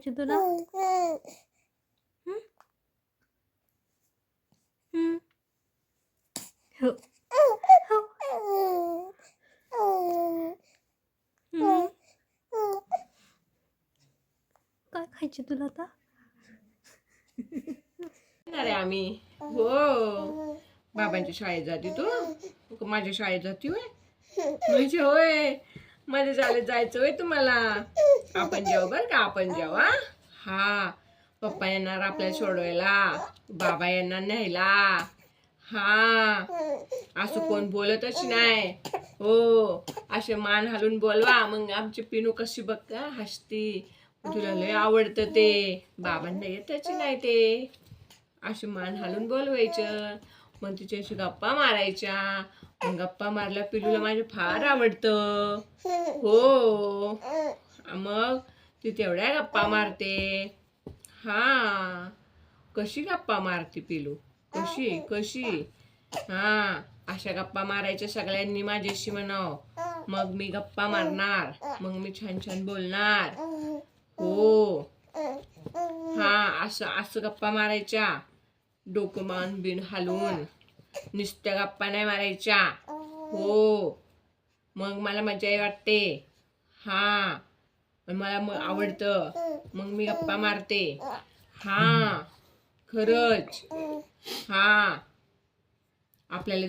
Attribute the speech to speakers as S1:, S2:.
S1: खायची तुला? हं? हं. हो. हो. हं. काय खायची तुला आता?
S2: अरे आम्ही हो बाबांच्या शाळेत जाते तू माझ्या शाळेत जाते होय म्हणजे होय माझ्या शाळेत जायचं होय तुम्हाला आपण जाऊ बर का आपण जाऊ हा पप्पा येणार आपल्याला सोडवायला बाबा येणार न्यायला हा असं कोण बोलतच नाही हो असे मान हलून बोलवा मग आमची पिनू कशी बघ का हसती तुला लय आवडतं ते बाबांना येतच नाही ते अशी मान हलून बोलवायचं मग तिच्याशी गप्पा मारायच्या मग गप्पा मारल्या पिलूला माझं फार आवडतं हो मग ती तेवढ्या गप्पा मारते हा कशी गप्पा मारते पिलू कशी कशी हा अशा गप्पा मारायच्या सगळ्यांनी माझ्याशी म्हणाव मग मी गप्पा मारणार मग मी छान छान बोलणार हो हा असं असं गप्पा मारायच्या डोकं मान बिन हलवून नुसत्या गप्पा नाही मारायच्या हो मग मला मजा वाटते हा मला आवडतं मग मी गप्पा मारते हा खरंच हा आपल्याला